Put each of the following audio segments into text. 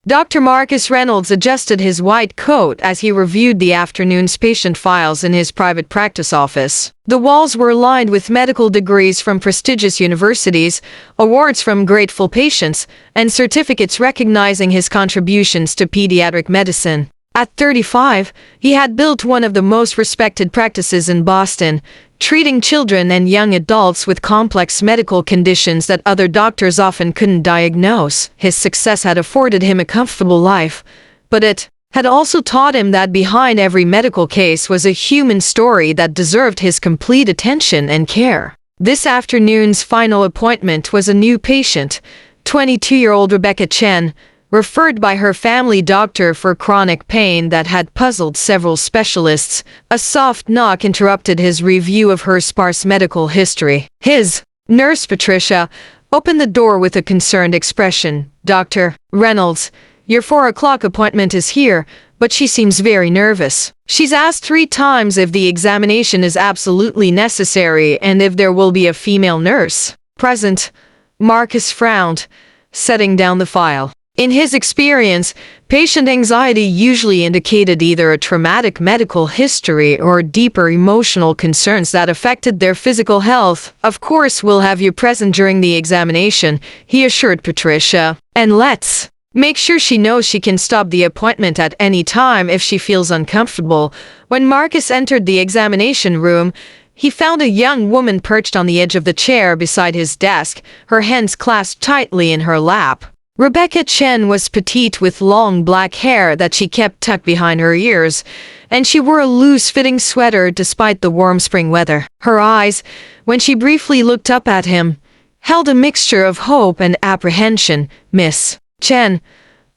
Dr. Marcus Reynolds adjusted his white coat as he reviewed the afternoon's patient files in his private practice office. The walls were lined with medical degrees from prestigious universities, awards from grateful patients, and certificates recognizing his contributions to pediatric medicine. At 35, he had built one of the most respected practices in Boston, treating children and young adults with complex medical conditions that other doctors often couldn't diagnose. His success had afforded him a comfortable life, but it had also taught him that behind every medical case was a human story that deserved his complete attention and care. This afternoon's final appointment was a new patient, 22-year-old Rebecca Chen, referred by her family doctor for chronic pain that had puzzled several specialists. A soft knock interrupted his review of her sparse medical history. His nurse, Patricia, opened the door with a concerned expression. "Dr. Reynolds, your 4 o'clock appointment is here, but she seems very nervous. She's asked 3 times if the examination is absolutely necessary and if there will be a female nurse present." Marcus frowned, setting down the file. In his experience, patient anxiety usually indicated either a traumatic medical history or deeper emotional concerns that affected their physical health. "Of course, we'll have you present during the examination," he assured Patricia. "And let's make sure she knows she can stop the appointment at any time if she feels uncomfortable." When Marcus entered the examination room, he found a young woman perched on the edge of the chair beside his desk, her hands clasped tightly in her lap. Rebecca Chen was petite with long black hair that she kept tucked behind her ears, and she wore a loose-fitting sweater despite the warm spring weather. Her eyes, when she briefly looked up at him, held a mixture of hope and apprehension. "Miss Chen,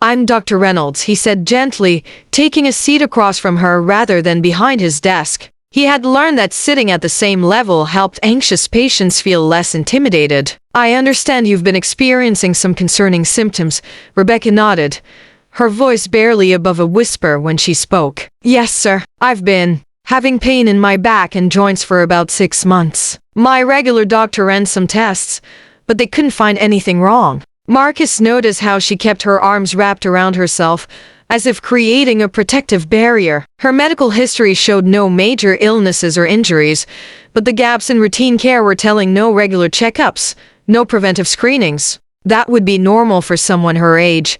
I'm Dr. Reynolds," he said gently, taking a seat across from her rather than behind his desk. He had learned that sitting at the same level helped anxious patients feel less intimidated. "I understand you've been experiencing some concerning symptoms." Rebecca nodded, her voice barely above a whisper when she spoke. "Yes, sir. I've been having pain in my back and joints for about 6 months. My regular doctor ran some tests, but they couldn't find anything wrong." Marcus noticed how she kept her arms wrapped around herself, as if creating a protective barrier. Her medical history showed no major illnesses or injuries, but the gaps in routine care were telling no regular checkups, no preventive screenings. That would be normal for someone her age.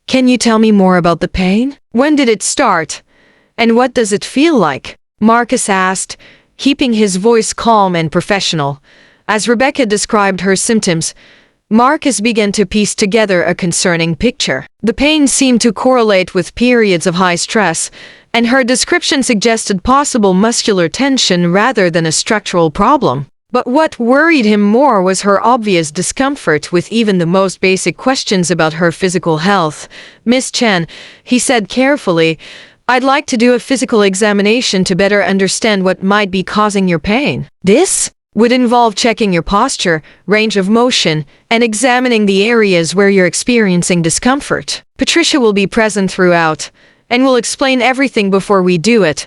"Can you tell me more about the pain? When did it start? And what does it feel like?" Marcus asked, keeping his voice calm and professional. As Rebecca described her symptoms, Marcus began to piece together a concerning picture. The pain seemed to correlate with periods of high stress, and her description suggested possible muscular tension rather than a structural problem. But what worried him more was her obvious discomfort with even the most basic questions about her physical health. "Miss Chen," he said carefully, "I'd like to do a physical examination to better understand what might be causing your pain. This would involve checking your posture, range of motion, and examining the areas where you're experiencing discomfort. Patricia will be present throughout, and will explain everything before we do it."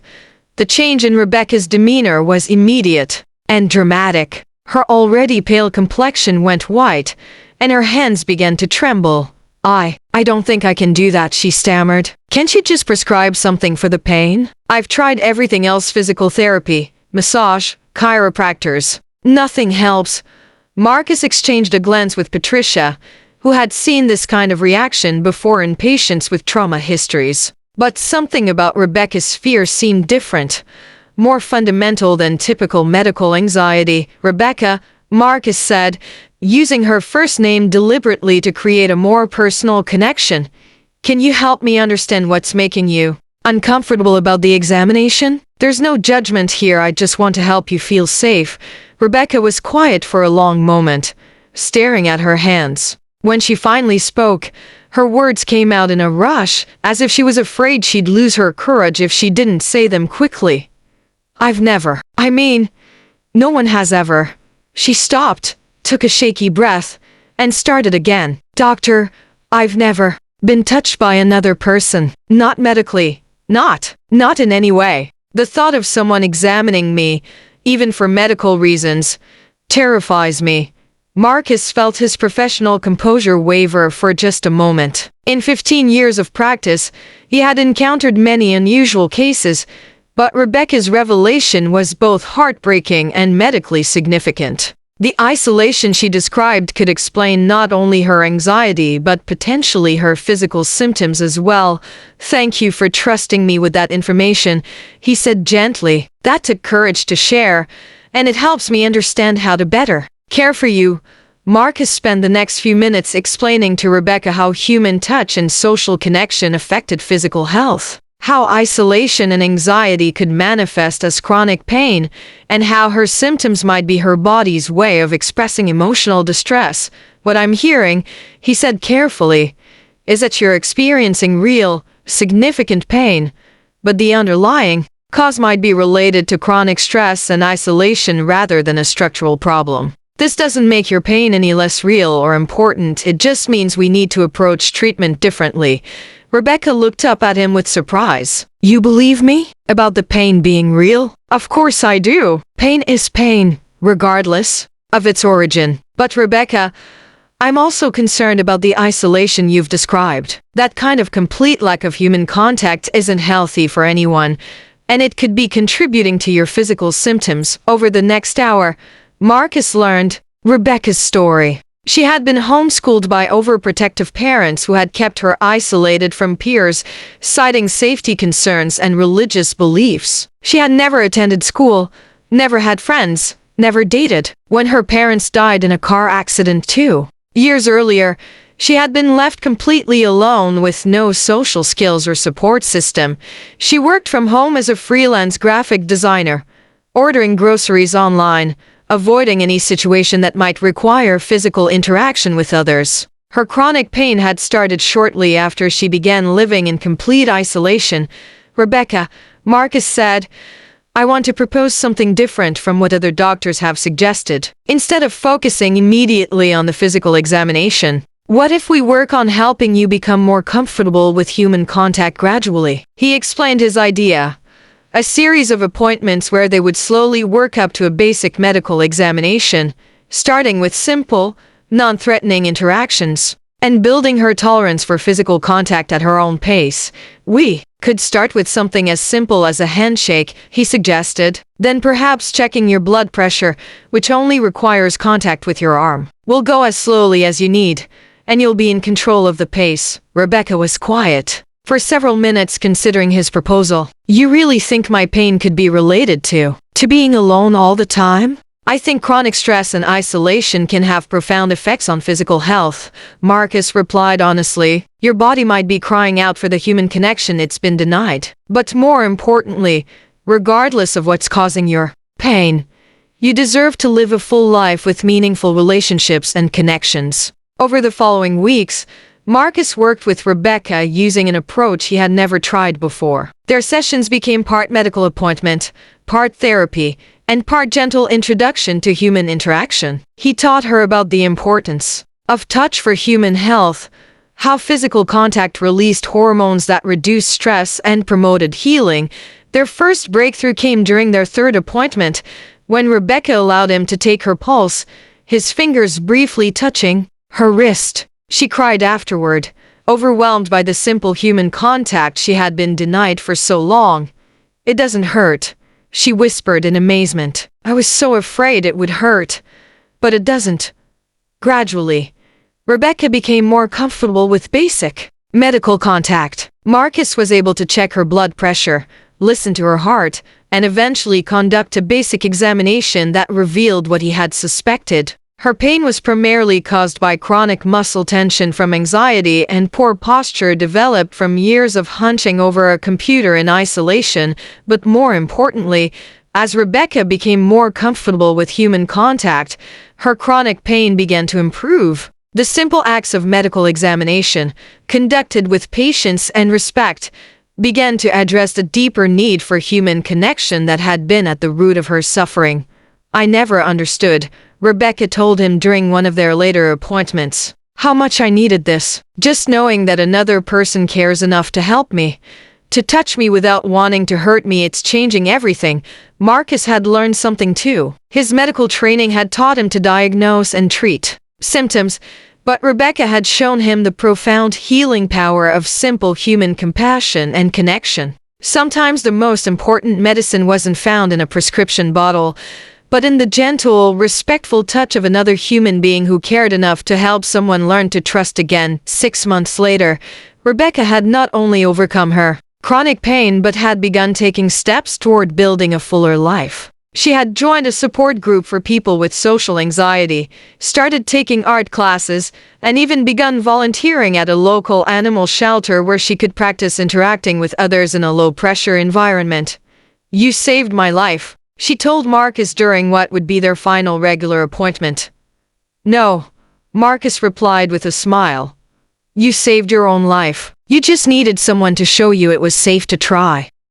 The change in Rebecca's demeanor was immediate and dramatic. Her already pale complexion went white, and her hands began to tremble. I don't think I can do that," she stammered. "Can't you just prescribe something for the pain? I've tried everything else, physical therapy, massage, chiropractors. Nothing helps." Marcus exchanged a glance with Patricia, who had seen this kind of reaction before in patients with trauma histories. But something about Rebecca's fear seemed different, more fundamental than typical medical anxiety. "Rebecca," Marcus said, using her first name deliberately to create a more personal connection, "can you help me understand what's making you uncomfortable about the examination? There's no judgment here, I just want to help you feel safe." Rebecca was quiet for a long moment, staring at her hands. When she finally spoke, her words came out in a rush, as if she was afraid she'd lose her courage if she didn't say them quickly. No one has ever." She stopped, took a shaky breath, and started again. "Doctor, I've never been touched by another person. Not medically. Not in any way. The thought of someone examining me, even for medical reasons, terrifies me." Marcus felt his professional composure waver for just a moment. In 15 years of practice, he had encountered many unusual cases, but Rebecca's revelation was both heartbreaking and medically significant. The isolation she described could explain not only her anxiety but potentially her physical symptoms as well. "Thank you for trusting me with that information," he said gently. "That took courage to share, and it helps me understand how to better care for you." Marcus spent the next few minutes explaining to Rebecca how human touch and social connection affected physical health, how isolation and anxiety could manifest as chronic pain, and how her symptoms might be her body's way of expressing emotional distress. "What I'm hearing," he said carefully, "is that you're experiencing real, significant pain, but the underlying cause might be related to chronic stress and isolation rather than a structural problem. This doesn't make your pain any less real or important, it just means we need to approach treatment differently." Rebecca looked up at him with surprise. "You believe me? About the pain being real?" "Of course I do. Pain is pain, regardless of its origin. But Rebecca, I'm also concerned about the isolation you've described. That kind of complete lack of human contact isn't healthy for anyone, and it could be contributing to your physical symptoms." Over the next hour, Marcus learned Rebecca's story. She had been homeschooled by overprotective parents who had kept her isolated from peers, citing safety concerns and religious beliefs. She had never attended school, never had friends, never dated. When her parents died in a car accident 2 years earlier, she had been left completely alone with no social skills or support system. She worked from home as a freelance graphic designer, ordering groceries online, avoiding any situation that might require physical interaction with others. Her chronic pain had started shortly after she began living in complete isolation. "Rebecca," Marcus said, "I want to propose something different from what other doctors have suggested. Instead of focusing immediately on the physical examination, what if we work on helping you become more comfortable with human contact gradually?" He explained his idea. A series of appointments where they would slowly work up to a basic medical examination, starting with simple, non-threatening interactions, and building her tolerance for physical contact at her own pace. "We could start with something as simple as a handshake," he suggested, "then perhaps checking your blood pressure, which only requires contact with your arm. We'll go as slowly as you need, and you'll be in control of the pace." Rebecca was quiet for several minutes considering his proposal. "You really think my pain could be related to being alone all the time?" "I think chronic stress and isolation can have profound effects on physical health," Marcus replied honestly. "Your body might be crying out for the human connection it's been denied. But more importantly, regardless of what's causing your pain, you deserve to live a full life with meaningful relationships and connections." Over the following weeks, Marcus worked with Rebecca using an approach he had never tried before. Their sessions became part medical appointment, part therapy, and part gentle introduction to human interaction. He taught her about the importance of touch for human health, how physical contact released hormones that reduced stress and promoted healing. Their first breakthrough came during their third appointment, when Rebecca allowed him to take her pulse, his fingers briefly touching her wrist. She cried afterward, overwhelmed by the simple human contact she had been denied for so long. "It doesn't hurt," she whispered in amazement. "I was so afraid it would hurt, but it doesn't." Gradually, Rebecca became more comfortable with basic medical contact. Marcus was able to check her blood pressure, listen to her heart, and eventually conduct a basic examination that revealed what he had suspected. Her pain was primarily caused by chronic muscle tension from anxiety and poor posture developed from years of hunching over a computer in isolation, but more importantly, as Rebecca became more comfortable with human contact, her chronic pain began to improve. The simple acts of medical examination, conducted with patience and respect, began to address the deeper need for human connection that had been at the root of her suffering. "I never understood," Rebecca told him during one of their later appointments, "how much I needed this. Just knowing that another person cares enough to help me. To touch me without wanting to hurt me, it's changing everything. Marcus had learned something too. His medical training had taught him to diagnose and treat symptoms, but Rebecca had shown him the profound healing power of simple human compassion and connection. Sometimes the most important medicine wasn't found in a prescription bottle, but in the gentle, respectful touch of another human being who cared enough to help someone learn to trust again. 6 months later, Rebecca had not only overcome her chronic pain but had begun taking steps toward building a fuller life. She had joined a support group for people with social anxiety, started taking art classes, and even begun volunteering at a local animal shelter where she could practice interacting with others in a low-pressure environment. "You saved my life," she told Marcus during what would be their final regular appointment. "No," Marcus replied with a smile. "You saved your own life. You just needed someone to show you it was safe to try."